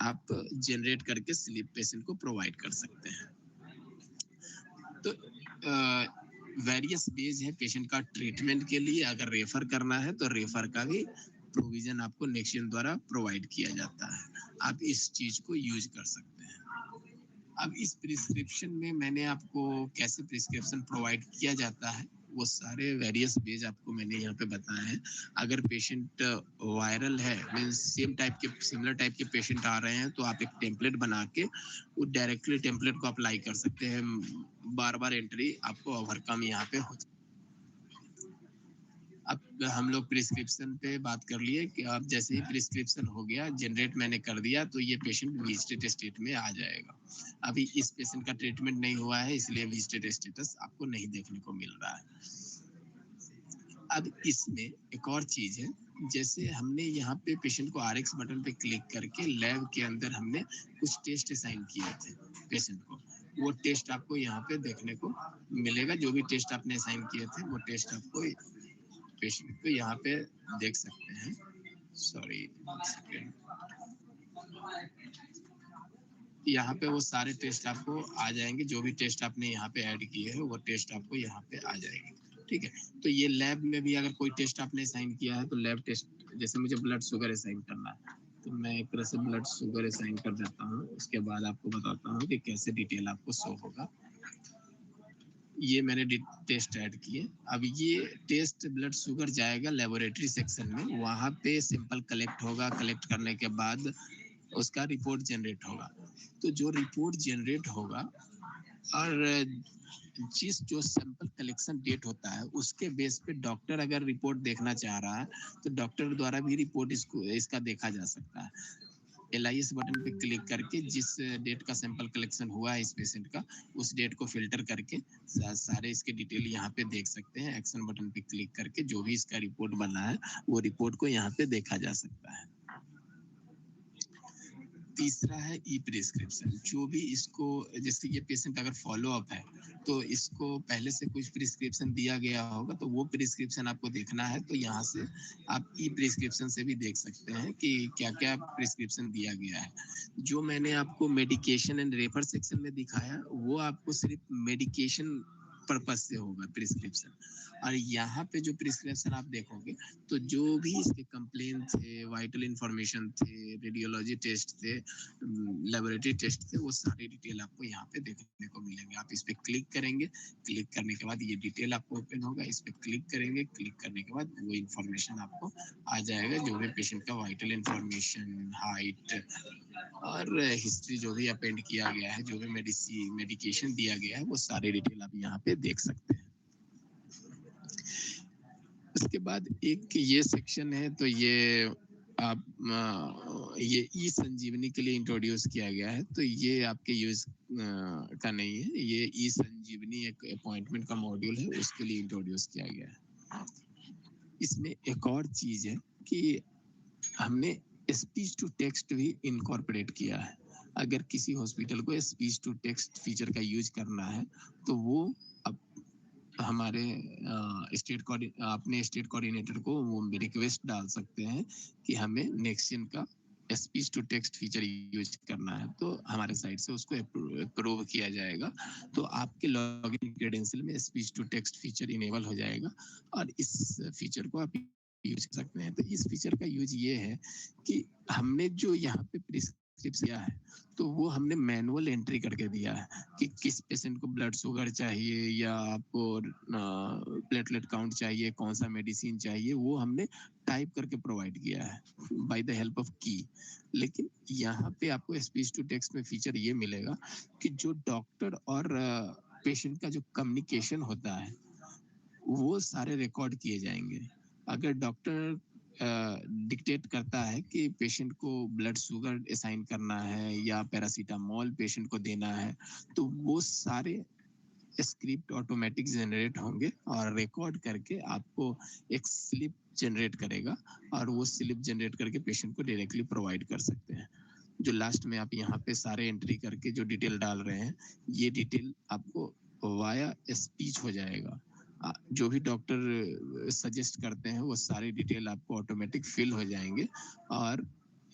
आप जनरेट करके स्लिप पेशेंट को प्रोवाइड कर सकते हैं। तो वेरियस वेज है पेशेंट का ट्रीटमेंट के लिए। अगर रेफर करना है तो रेफर का भी प्रोविजन आपको नेक्सियन द्वारा प्रोवाइड किया जाता है, आप इस चीज को यूज कर सकते हैं। अब इस प्रिस्क्रिप्शन में मैंने आपको कैसे प्रिस्क्रिप्शन प्रोवाइड किया जाता है वो सारे वेरियस वेज आपको मैंने यहाँ पे बताए हैं। अगर पेशेंट वायरल है, मीन्स सिमिलर टाइप के पेशेंट आ रहे हैं, तो आप एक टेम्पलेट बना के वो डायरेक्टली टेम्पलेट को अप्लाई कर सकते हैं। बार बार एंट्री आपको ओवरकम यहाँ पे हो। अब हम लोग प्रिस्क्रिप्शन पे बात कर लिए कि आप जैसे ही प्रिस्क्रिप्शन हो गया, जनरेट मैंने कर दिया, तो ये पेशेंट विजिटेड स्टेट में आ जाएगा। अभी इस पेशेंट का ट्रीटमेंट नहीं हुआ है, इसलिए विजिटेड स्टेटस आपको नहीं देखने को मिल रहा है। अब इसमें एक और चीज है, जैसे हमने यहाँ पे पेशेंट को RX बटन पे क्लिक करके लैब के अंदर हमने कुछ टेस्ट असाइन किए थे पेशेंट को, वो टेस्ट आपको यहाँ पे देखने को मिलेगा। जो भी टेस्ट आपने असाइन किए थे वो टेस्ट आपको पेशेंट को यहाँ पे देख सकते हैं। सॉरी, यहाँ पे वो सारे टेस्ट आपको आ जाएंगे। जो भी टेस्ट आपने यहाँ पे ऐड किए हैं वो टेस्ट आपको यहाँ पे आ जाएंगे। ठीक है, तो ये लैब में भी अगर कोई टेस्ट आपने असाइन किया है तो लैब टेस्ट, जैसे मुझे ब्लड शुगर असाइन करना है, तो मैं एक तरह से ब्लड शुगर असाइन कर देता हूँ। उसके बाद आपको बताता हूँ कि कैसे डिटेल आपको शो होगा। ये मैंने टेस्ट ऐड किए। अब ये टेस्ट ब्लड शुगर जाएगा लेबोरेटरी सेक्शन में, वहाँ पे सैंपल कलेक्ट होगा। कलेक्ट करने के बाद उसका रिपोर्ट जनरेट होगा। तो जो रिपोर्ट जनरेट होगा और जो सैंपल कलेक्शन डेट होता है उसके बेस पे डॉक्टर अगर रिपोर्ट देखना चाह रहा है तो डॉक्टर द्वारा भी रिपोर्ट इसका देखा जा सकता है। LIS बटन पे क्लिक करके जिस डेट का सैंपल कलेक्शन हुआ है इस पेशेंट का, उस डेट को फिल्टर करके सारे इसके डिटेल यहाँ पे देख सकते हैं। एक्शन बटन पे क्लिक करके जो भी इसका रिपोर्ट बना है वो रिपोर्ट को यहाँ पे देखा जा सकता है। तीसरा है ई प्रिस्क्रिप्शन। जो भी इसको, जैसे ये पेशेंट अगर फॉलो अप है तो इसको पहले से कुछ प्रिस्क्रिप्शन दिया गया होगा, तो वो प्रिस्क्रिप्शन आपको देखना है तो यहाँ से आप ई प्रिस्क्रिप्शन से भी देख सकते हैं कि क्या क्या प्रिस्क्रिप्शन दिया गया है। जो मैंने आपको मेडिकेशन एंड रेफर सेक्शन में दिखाया वो आपको सिर्फ मेडिकेशन पर्पज से होगा प्रिस्क्रिप्शन। और यहाँ पे जो प्रिस्क्रिप्शन आप देखोगे तो जो भी इसके कंप्लेन थे, वाइटल इंफॉर्मेशन थे, रेडियोलॉजी टेस्ट थे, लेबोरेटरी टेस्ट थे, वो सारी डिटेल आपको यहाँ पे देखने को मिलेंगे। आप इस पे क्लिक करेंगे, क्लिक करने के बाद ये डिटेल आपको ओपन होगा। इस पे क्लिक करेंगे, क्लिक करने के बाद वो इंफॉर्मेशन आपको आ जाएगा। जो भी पेशेंट का वाइटल इंफॉर्मेशन, हाइट और हिस्ट्री जो भी अपेंड किया गया है, जो भी मेडिकेशन दिया गया है, वो सारी डिटेल आप यहाँ पे देख सकते हैं। उसके बाद एक ये सेक्शन है, तो ये आप ये ई संजीवनी के लिए इंट्रोड्यूस किया गया है। तो ये आपके यूज का नहीं है, ये ई संजीवनी एक अपॉइंटमेंट का मॉड्यूल है, उसके लिए इंट्रोड्यूस किया गया है। इसमें एक और चीज है कि हमने स्पीच टू टेक्स्ट भी इनकॉर्पोरेट किया है। अगर किसी हॉस्पिटल को स्पीच टू टेक्स्ट फीचर का यूज करना है तो वो अब हमारे अपने स्टेट कोऑर्डिनेटर को वो रिक्वेस्ट डाल सकते हैं कि हमें नेक्स्ट का speech to text feature use करना है, तो हमारे साइड से उसको अप्रूव किया जाएगा। तो आपके लॉगिन क्रेडेंशियल में speech to text feature enable हो जाएगा और इस फीचर को आप यूज कर सकते हैं। तो इस फीचर का यूज ये है कि हमने जो यहाँ पे प्रिस्क्रिप्शन दिया है तो वो हमने मैनुअल एंट्री करके दिया है कि किस पेशेंट को ब्लड शुगर चाहिए या आपको प्लेटलेट काउंट चाहिए, कौन सा मेडिसिन चाहिए, वो हमने टाइप करके प्रोवाइड किया है बाय द हेल्प ऑफ की। लेकिन यहाँ पे आपको स्पीच टू टेक्स्ट में फीचर ये मिलेगा कि जो डॉक्टर और पेशेंट का जो कम्युनिकेशन होता है वो सारे रिकॉर्ड किए जाएंगे। अगर डॉक्टर डिक्टेट करता है कि पेशेंट को ब्लड शुगर असाइन करना है या पैरासीटामोल पेशेंट को देना है, तो वो सारे स्क्रिप्ट ऑटोमेटिक जनरेट होंगे और रिकॉर्ड करके आपको एक स्लिप जनरेट करेगा और वो स्लिप जनरेट करके पेशेंट को डायरेक्टली प्रोवाइड कर सकते हैं। जो लास्ट में आप यहाँ पे सारे एंट्री करके जो डिटेल डाल रहे हैं, ये डिटेल आपको वाया स्पीच हो जाएगा। जो भी डॉक्टर सजेस्ट करते हैं वो सारी डिटेल आपको ऑटोमेटिक फिल हो जाएंगे और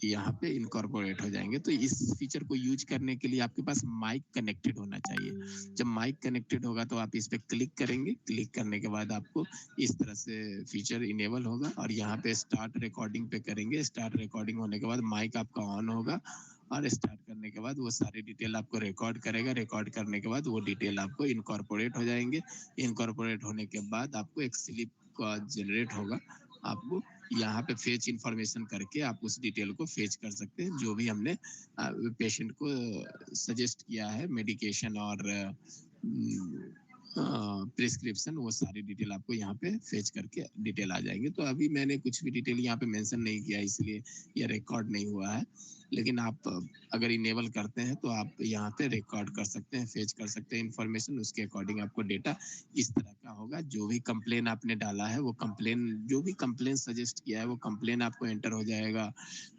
यहाँ पे इनकॉर्पोरेट हो जाएंगे। तो इस फीचर को यूज करने के लिए आपके पास माइक कनेक्टेड होना चाहिए। जब माइक कनेक्टेड होगा तो आप इस पे क्लिक करेंगे, क्लिक करने के बाद आपको इस तरह से फीचर इनेबल होगा और यहाँ पे स्टार्ट रिकॉर्डिंग पे करेंगे। स्टार्ट रिकॉर्डिंग होने के बाद माइक आपका ऑन होगा और स्टार्ट करने के बाद वो सारी डिटेल आपको रिकॉर्ड करेगा। रिकॉर्ड करने के बाद वो डिटेल आपको इनकॉर्पोरेट हो जाएंगे। इनकॉर्पोरेट होने के बाद आपको एक स्लिप का जनरेट होगा। आपको यहाँ पे फेच इंफॉर्मेशन करके आप उस डिटेल को फेच कर सकते हैं, जो भी हमने पेशेंट को सजेस्ट किया है, मेडिकेशन और प्रिस्क्रिप्शन, वो सारी डिटेल आपको यहाँ पे फेच करके डिटेल आ जाएंगे। तो अभी मैंने कुछ भी डिटेल यहाँ पे मेंशन नहीं किया, इसलिए ये रिकॉर्ड नहीं हुआ है। लेकिन आप अगर इनेबल करते हैं तो आप यहाँ पे रिकॉर्ड कर सकते हैं, फेच कर सकते हैं इंफॉर्मेशन। उसके अकॉर्डिंग आपको डेटा इस तरह का होगा। जो भी कंप्लेन आपने डाला है, वो कंप्लेन, जो भी कंप्लेन सजेस्ट किया है, वो कंप्लेन आपको एंटर हो जाएगा।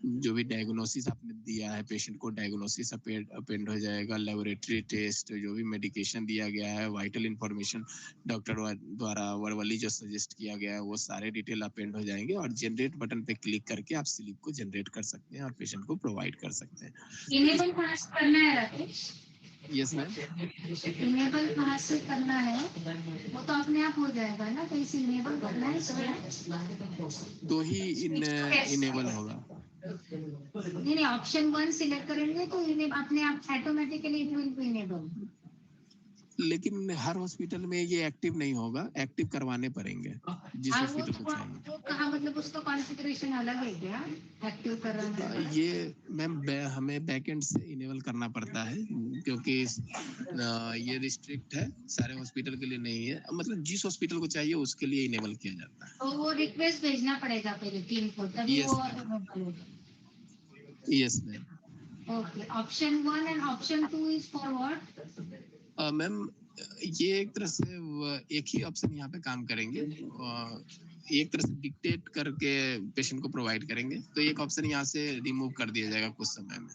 जो भी डायग्नोसिस आपने दिया है पेशेंट को, डायग्नोसिस अपेंड हो जाएगा। लेबोरेटरी टेस्ट, जो भी मेडिकेशन दिया गया है, वाइटल इंफॉर्मेशन डॉक्टर द्वारा वर्बली जो सजेस्ट किया गया है, वो सारे डिटेल अपेंड हो जाएंगे। और जनरेट बटन पे क्लिक करके आप स्लिप को जनरेट कर सकते हैं और पेशेंट को प्रोवाइड कर सकते हैं। इनेबल कहाँ से करना है राकेश? Yes ma'am. इनेबल कहाँ से करना है? वो तो अपने आप हो जाएगा ना, कहीं से इनेबल करना है तो ही इनेबल होगा। नहीं, ऑप्शन 1 सिलेक्ट करेंगे तो अपने आप automatically it will be enable. लेकिन हर हॉस्पिटल में ये एक्टिव नहीं होगा, एक्टिव करवाने पड़ेंगे जिस हॉस्पिटल को चाहिए। तो कहाँ, मतलब उसका कॉन्फ़िगरेशन अलग है क्या एक्टिव कराना है? ये मैम हमें बैकएंड से इनेबल करना पड़ता है, क्योंकि ये रिस्ट्रिक्ट है, सारे हॉस्पिटल के लिए नहीं है। मतलब जिस हॉस्पिटल को चाहिए उसके लिए इनेबल किया जाता है। तो वो रिक्वेस्ट भेजना पड़ेगा पहले टीम को, तभी वो yes ma'am. Okay. Option 1 and option 2 is for what? Ma'am ये एक तरह से एक ही ऑप्शन यहाँ पे काम करेंगे। एक तरह से डिक्टेट करके पेशेंट को प्रोवाइड करेंगे, तो एक ऑप्शन यहाँ से रिमूव कर दिया जाएगा कुछ समय में।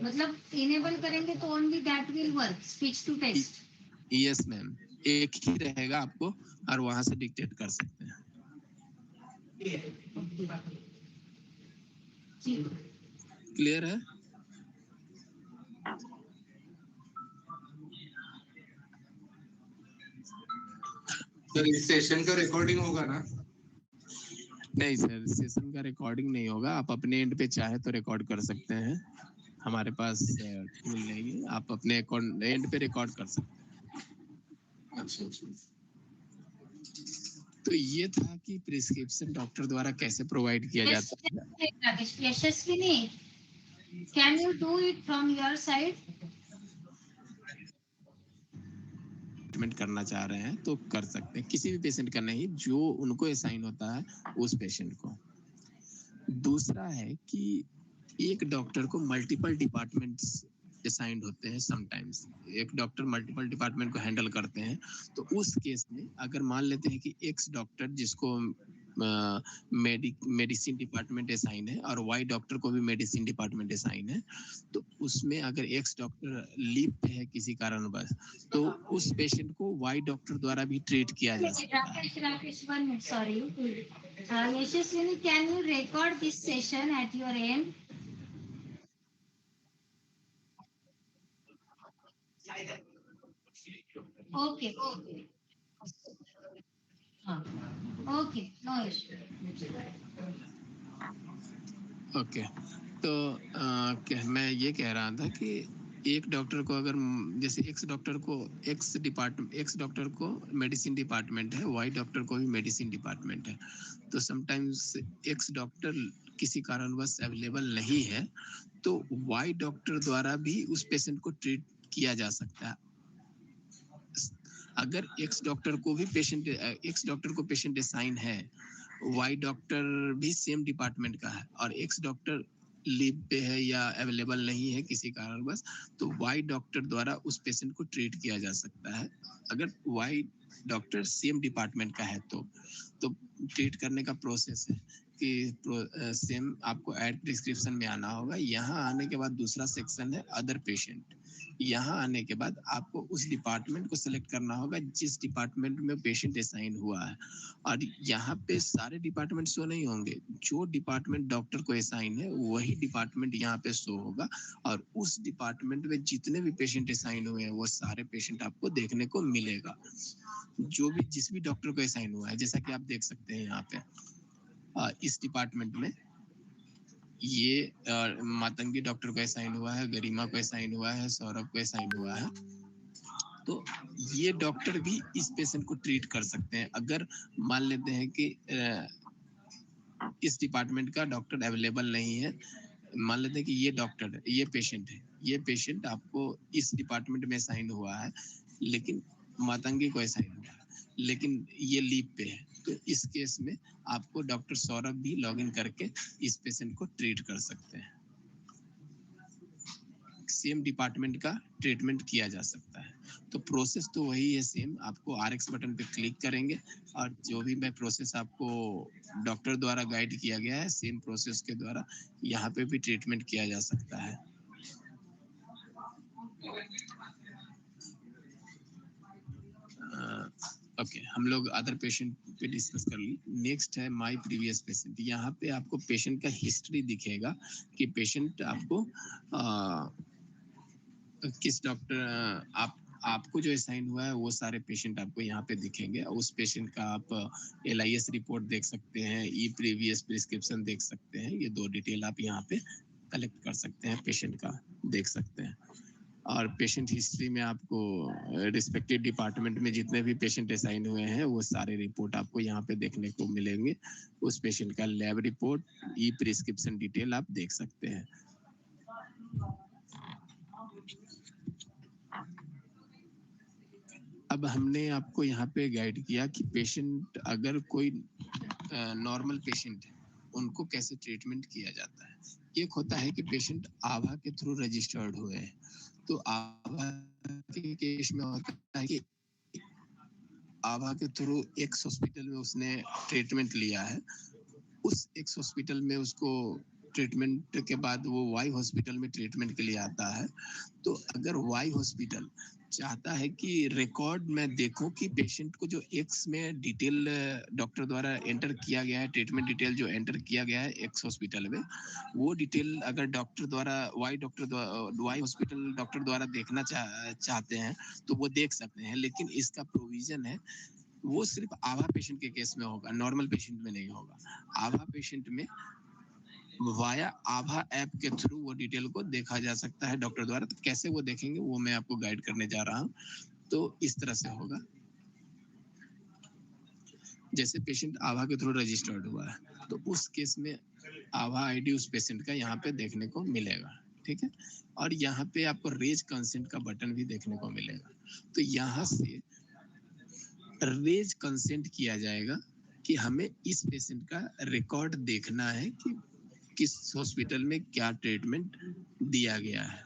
मतलब इनेबल करेंगे तो only that will work, speech to text. Yes ma'am, एक ही रहेगा आपको और वहां से डिक्टेट कर सकते हैं। क्लियर है? सर इस सेशन का रिकॉर्डिंग होगा ना? नहीं सर, सेशन का रिकॉर्डिंग नहीं होगा। आप अपने एंड पे चाहे तो रिकॉर्ड कर सकते हैं, हमारे पास टूल नहीं है। आप अपने एंड पे रिकॉर्ड कर सकते हैं। अच्छा अच्छा। तो ये था कि प्रिस्क्रिप्शन डॉक्टर द्वारा कैसे प्रोवाइड किया जाता है। Yashaswini, can you do it from your side? Treatment करना चाह रहे हैं तो कर सकते हैं, किसी भी पेशेंट का नहीं, जो उनको असाइन होता है उस पेशेंट को। दूसरा है कि एक डॉक्टर को मल्टीपल डिपार्टमेंट्स असाइंड होते हैं। समटाइम्स एक डॉक्टर मल्टीपल डिपार्टमेंट को हैंडल करते हैं। तो उस केस में अगर मान लेते हैं कि एक्स डॉक्टर जिसको मेडिसिन डिपार्टमेंट असाइन है और वाई डॉक्टर को भी मेडिसिन डिपार्टमेंट असाइन है, तो उसमें अगर एक्स डॉक्टर लीव पे है किसी कारणवश, तो उस पेशेंट को वाई डॉक्टर द्वारा भी ट्रीट किया जा सकता है। Rakesh, 1 minute, sorry. Yashaswini, can you record this session at your end? Okay. Okay, no issue. Okay, तो मैं ये कह रहा था कि एक डॉक्टर को अगर जैसे एक्स डॉक्टर को मेडिसिन डिपार्टमेंट है, वाई डॉक्टर को भी मेडिसिन डिपार्टमेंट है, तो समटाइम्स एक्स डॉक्टर किसी कारणवश अवेलेबल नहीं है, तो वाई डॉक्टर द्वारा भी उस पेशेंट को ट्रीट किया जा सकता है। अगर एक्स डॉक्टर को पेशेंट असाइन है, वाई डॉक्टर भी सेम डिपार्टमेंट का है और एक्स डॉक्टर लीव पे है या अवेलेबल नहीं है किसी कारणवश, तो वाई डॉक्टर द्वारा उस पेशेंट को ट्रीट किया जा सकता है। अगर वाई डॉक्टर सेम डिपार्टमेंट का है तो ट्रीट करने का प्रोसेस है कि सेम आपको ऐड प्रिस्क्रिप्शन में आना होगा। यहाँ आने के बाद दूसरा सेक्शन है अदर पेशेंट। यहाँ आने के बाद आपको उस डिपार्टमेंट को सिलेक्ट करना होगा जिस डिपार्टमेंट में पेशेंट असाइन हुआ है, और यहाँ पे सारे डिपार्टमेंट शो नहीं होंगे। जो डिपार्टमेंट डॉक्टर को असाइन है वही डिपार्टमेंट यहाँ पे शो होगा, और उस डिपार्टमेंट में जितने भी पेशेंट असाइन हुए हैं वो सारे पेशेंट आपको देखने को मिलेगा, जो भी जिस भी डॉक्टर को असाइन हुआ है। जैसा कि आप देख सकते हैं यहाँ पे इस डिपार्टमेंट में ये मातंगी डॉक्टर को असाइन हुआ है, गरिमा को असाइन हुआ है, सौरभ को असाइन हुआ है। तो ये डॉक्टर भी इस पेशेंट को ट्रीट कर सकते हैं। अगर मान लेते हैं कि इस डिपार्टमेंट का डॉक्टर अवेलेबल नहीं है, मान लेते हैं कि ये डॉक्टर है, ये पेशेंट है, ये पेशेंट आपको इस डिपार्टमेंट में असाइन हुआ है, लेकिन मातंगी को असाइन हुआ है, लेकिन ये लीव पे है, तो इस केस में आपको डॉक्टर सौरभ भी लॉगिन करके इस पेशेंट को ट्रीट कर सकते हैं। सेम डिपार्टमेंट का ट्रीटमेंट किया जा सकता है। तो प्रोसेस तो वही है सेम, आपको RX बटन पे क्लिक करेंगे और जो भी मैं प्रोसेस आपको डॉक्टर द्वारा गाइड किया गया है, सेम प्रोसेस के द्वारा यहाँ पे भी ट्रीटमेंट किया जा सकता है। ओके, हम लोग अदर पेशेंट पे डिस्कस कर ली। नेक्स्ट है माय प्रीवियस पेशेंट। यहाँ पे आपको पेशेंट का हिस्ट्री दिखेगा कि पेशेंट आपको किस डॉक्टर आपको जो असाइन हुआ है वो सारे पेशेंट आपको यहाँ पे दिखेंगे। उस पेशेंट का आप LIS रिपोर्ट देख सकते हैं, प्रीवियस प्रिस्क्रिप्शन देख सकते हैं। ये 2 डिटेल आप यहाँ पे कलेक्ट कर सकते हैं, पेशेंट का देख सकते हैं। और पेशेंट हिस्ट्री में आपको रिस्पेक्टिव डिपार्टमेंट में जितने भी पेशेंट असाइन हुए हैं वो सारे रिपोर्ट आपको यहाँ पे देखने को मिलेंगे। उस पेशेंट का लैब रिपोर्ट, प्रिस्क्रिप्शन डिटेल आप देख सकते हैं। अब हमने आपको यहाँ पे गाइड किया कि पेशेंट अगर कोई नॉर्मल पेशेंट है, उनको कैसे ट्रीटमेंट किया जाता है। एक होता है कि पेशेंट आभा के थ्रू रजिस्टर्ड हुए हैं, तो आभा के केस में होता है कि आभा के थ्रू एक्स हॉस्पिटल में उसने ट्रीटमेंट लिया है, उस एक्स हॉस्पिटल में उसको ट्रीटमेंट के बाद वो वाई हॉस्पिटल में ट्रीटमेंट के लिए आता है। तो अगर वाई हॉस्पिटल चाहता है कि रिकॉर्ड में देखो कि पेशेंट को जो एक्स में डिटेल डॉक्टर द्वारा एंटर किया गया है, ट्रीटमेंट डिटेल जो एंटर किया गया है एक्स हॉस्पिटल में, वो डिटेल अगर डॉक्टर द्वारा वाई हॉस्पिटल डॉक्टर द्वारा देखना चाहते हैं तो वो देख सकते हैं। लेकिन इसका प्रोविजन है वो सिर्फ आभा पेशेंट के केस में होगा, नॉर्मल पेशेंट में नहीं होगा। आभा पेशेंट में वाया आभा ऐप के थ्रू वो डिटेल को देखा जा सकता है डॉक्टर द्वारा। तो कैसे वो देखेंगे वो मैं आपको गाइड करने जा रहा हूँ। तो इस तरह से होगा, जैसे पेशेंट आभा के थ्रू रजिस्टर्ड हुआ है तो उस केस में आभा आईडी उस पेशेंट का यहाँ पे देखने को मिलेगा, ठीक है। और यहाँ पे आपको रेज कंसेंट का बटन भी देखने को मिलेगा। तो यहाँ से रेज कंसेंट किया जाएगा कि हमें इस पेशेंट का रिकॉर्ड देखना है कि किस हॉस्पिटल में क्या ट्रीटमेंट दिया गया है।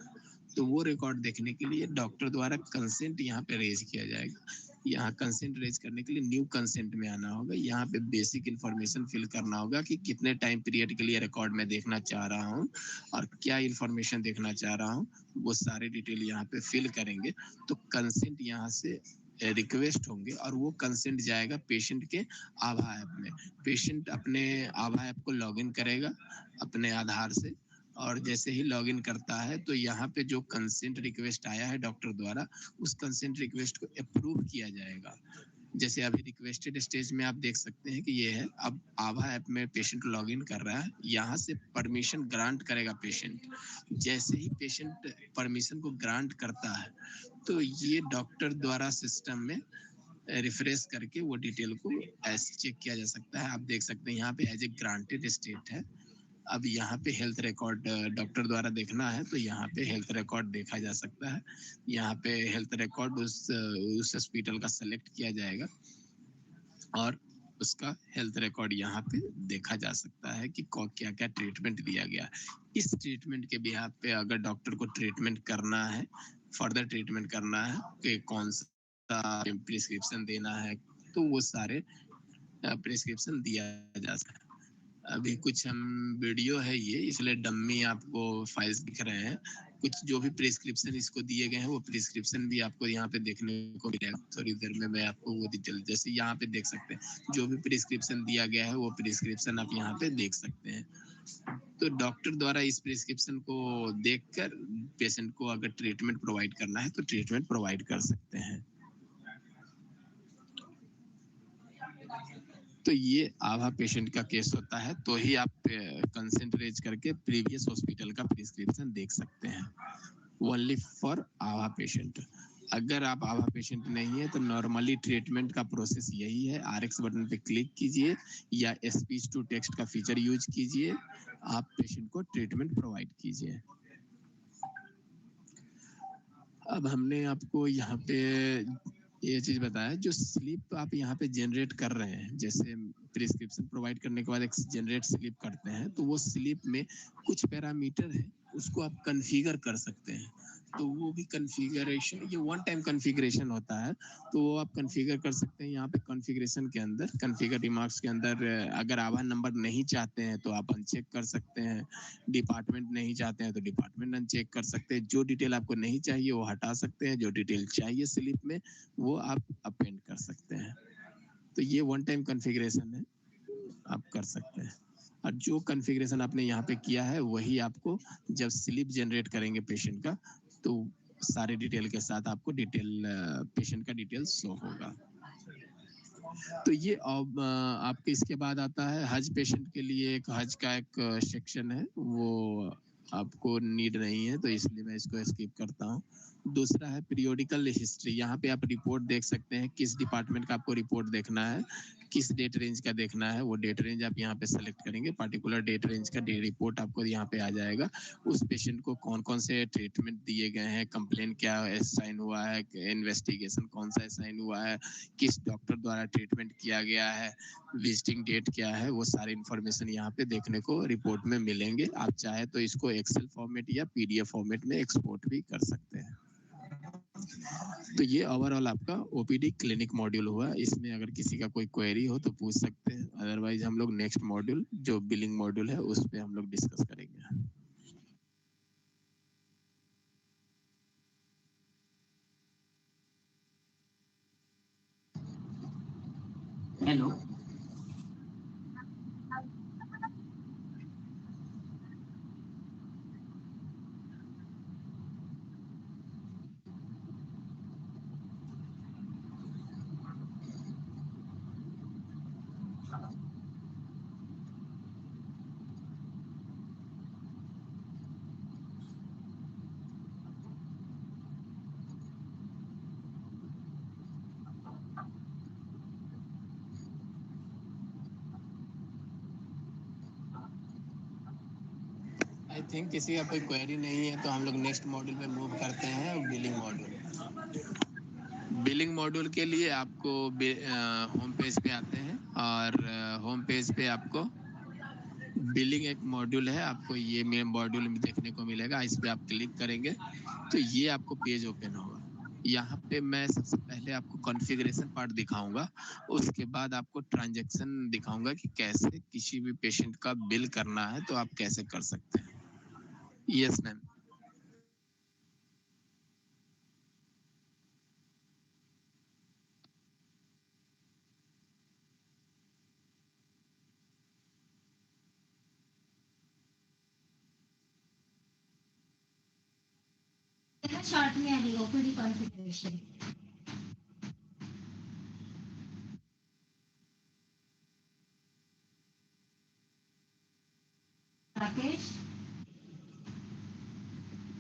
तो वो रिकॉर्ड देखने के लिए डॉक्टर द्वारा कंसेंट यहाँ पे रेज किया जाएगा। यहाँ कंसेंट रेज करने के लिए न्यू कंसेंट में आना होगा। यहाँ पे बेसिक इन्फॉर्मेशन फिल करना होगा कि कितने टाइम पीरियड के लिए रिकॉर्ड में देखना चाह रहा हूँ और क्या इन्फॉर्मेशन देखना चाह रहा हूँ, वो सारे डिटेल यहाँ पे फिल करेंगे। तो कंसेंट यहाँ से रिक्वेस्ट होंगे और वो कंसेंट जाएगा पेशेंट के आभा ऐप में। पेशेंट अपने आभा ऐप को लॉगिन करेगा अपने आधार से, और जैसे ही लॉगिन करता है तो यहाँ पे जो कंसेंट रिक्वेस्ट आया है डॉक्टर द्वारा, उस कंसेंट रिक्वेस्ट को अप्रूव किया जाएगा। जैसे अभी रिक्वेस्टेड स्टेज में आप देख सकते हैं कि ये है। अब आभा ऐप में पेशेंट लॉगिन कर रहा है, यहाँ से परमिशन ग्रांट करेगा पेशेंट। जैसे ही पेशेंट परमिशन को ग्रांट करता है तो ये डॉक्टर द्वारा सिस्टम में रिफ्रेश करके वो डिटेल को ऐसे चेक किया जा सकता है। आप देख सकते हैं यहाँ पे एज ए ग्रांटेड स्टेट है। अब यहाँ पे हेल्थ रिकॉर्ड डॉक्टर द्वारा देखना है तो यहाँ पे हेल्थ रिकॉर्ड देखा जा सकता है। यहाँ पे हेल्थ रिकॉर्ड उस हॉस्पिटल का सेलेक्ट किया जाएगा और उसका हेल्थ रिकॉर्ड यहाँ पे देखा जा सकता है कि क्या क्या ट्रीटमेंट दिया गया। इस ट्रीटमेंट के बिहाफ पे अगर डॉक्टर को ट्रीटमेंट करना है, फर्दर ट्रीटमेंट करना है कि कौन सा प्रिस्क्रिप्शन देना है, तो वो सारे प्रिस्क्रिप्शन दिया जा सकता है। अभी कुछ हम वीडियो है ये, इसलिए डम्मी आपको फाइल्स दिख रहे हैं। कुछ जो भी प्रिस्क्रिप्शन इसको दिए गए हैं वो प्रिस्क्रिप्शन भी आपको यहाँ पे देखने को मिलेगा। थोड़ी देर में मैं आपको वो डिटेल, जैसे यहाँ पे देख सकते हैं जो भी प्रिस्क्रिप्शन दिया गया है वो प्रिस्क्रिप्शन आप यहाँ पे देख सकते हैं। तो डॉक्टर द्वारा इस प्रिस्क्रिप्शन को देखकर पेशेंट को अगर ट्रीटमेंट प्रोवाइड करना है तो ट्रीटमेंट प्रोवाइड कर सकते हैं। तो ये आभा पेशेंट का केस होता है, तो ही आप कंसेंट रेज करके प्रीवियस हॉस्पिटल का प्रिस्क्रिप्शन देख सकते हैं, ओनली फॉर आभा पेशेंट। अगर आप आभा पेशेंट नहीं है तो नॉर्मली ट्रीटमेंट का प्रोसेस यही है, RX बटन पे क्लिक कीजिए या स्पीच टू टेक्स्ट का फीचर यूज कीजिए, आप पेशेंट को ट्रीटमेंट प्रोवाइड कीजिए। अब हमने आपको यहाँ पे ये चीज बताया, जो स्लिप आप यहाँ पे जनरेट कर रहे हैं, जैसे प्रिस्क्रिप्शन प्रोवाइड करने के बाद एक जनरेट स्लिप करते हैं, तो वो स्लिप में कुछ पैरामीटर है, उसको आप कॉन्फ़िगर कर सकते हैं। तो वो भी कॉन्फ़िगरेशन, ये वन टाइम कॉन्फ़िगरेशन होता है, तो वो आप कॉन्फ़िगर कर सकते हैं यहाँ पे कॉन्फ़िगरेशन के अंदर, कॉन्फ़िगर रिमार्क्स के अंदर। अगर आभा नंबर नहीं चाहते हैं तो आप अनचेक कर सकते हैं, डिपार्टमेंट नहीं चाहते हैं तो डिपार्टमेंट अनचेक कर सकते हैं, जो डिटेल आपको नहीं चाहिए वो हटा सकते हैं, जो डिटेल चाहिए स्लिप में वो आप अपेंड कर सकते हैं। तो ये वन टाइम कॉन्फ़िगरेशन है, आप कर सकते हैं। और जो कॉन्फ़िगरेशन आपने यहाँ पे किया है वही आपको जब स्लिप जनरेट करेंगे पेशेंट का, तो सारे डिटेल के साथ आपको डिटेल पेशेंट का डिटेल शो होगा। तो ये अब आपके इसके बाद आता है हज पेशेंट के लिए, एक हज का एक सेक्शन है, वो आपको नीड नहीं है तो इसलिए मैं इसको स्किप करता हूँ। दूसरा है पीरियोडिकल हिस्ट्री, यहाँ पे आप रिपोर्ट देख सकते हैं, किस डिपार्टमेंट का आपको रिपोर्ट देखना है, किस डेट रेंज का देखना है, वो डेट रेंज आप यहाँ पे सेलेक्ट करेंगे, पर्टिकुलर डेट रेंज का रिपोर्ट आपको यहाँ पे आ जाएगा। उस पेशेंट को कौन कौन से ट्रीटमेंट दिए गए हैं, कंप्लेन क्या असाइन हुआ है, इन्वेस्टिगेशन कौन सा असाइन हुआ है, किस डॉक्टर द्वारा ट्रीटमेंट किया गया है, विजिटिंग डेट क्या है, वो सारी इन्फॉर्मेशन यहाँ पे देखने को रिपोर्ट में मिलेंगे। आप चाहे तो इसको एक्सेल फॉर्मेट या PDF फॉर्मेट में एक्सपोर्ट भी कर सकते हैं। तो ये ओवरऑल आपका OPD क्लिनिक मॉड्यूल हुआ। इसमें अगर किसी का कोई क्वेरी हो तो पूछ सकते हैं, अदरवाइज हम लोग नेक्स्ट मॉड्यूल जो बिलिंग मॉड्यूल है उस पे हम लोग डिस्कस करेंगे। हेलो, आई थिंक किसी का कोई क्वेरी नहीं है तो हम लोग नेक्स्ट मॉड्यूल पे मूव करते हैं, बिलिंग मॉड्यूल। बिलिंग मॉड्यूल के लिए आपको होम पेज पे आते हैं और होम पेज पे आपको बिलिंग एक मॉड्यूल है, आपको ये मेन मॉड्यूल में देखने को मिलेगा। इस पे आप क्लिक करेंगे तो ये आपको पेज ओपन होगा। यहाँ पे मैं सबसे पहले आपको कॉन्फ़िगरेशन पार्ट दिखाऊंगा, उसके बाद आपको ट्रांजैक्शन दिखाऊंगा कि कैसे किसी भी पेशेंट का बिल करना है तो आप कैसे कर सकते हैं। Yes ma'am. शॉर्ट में आएगी OPD कॉन्फ़िगरेशन। राकेश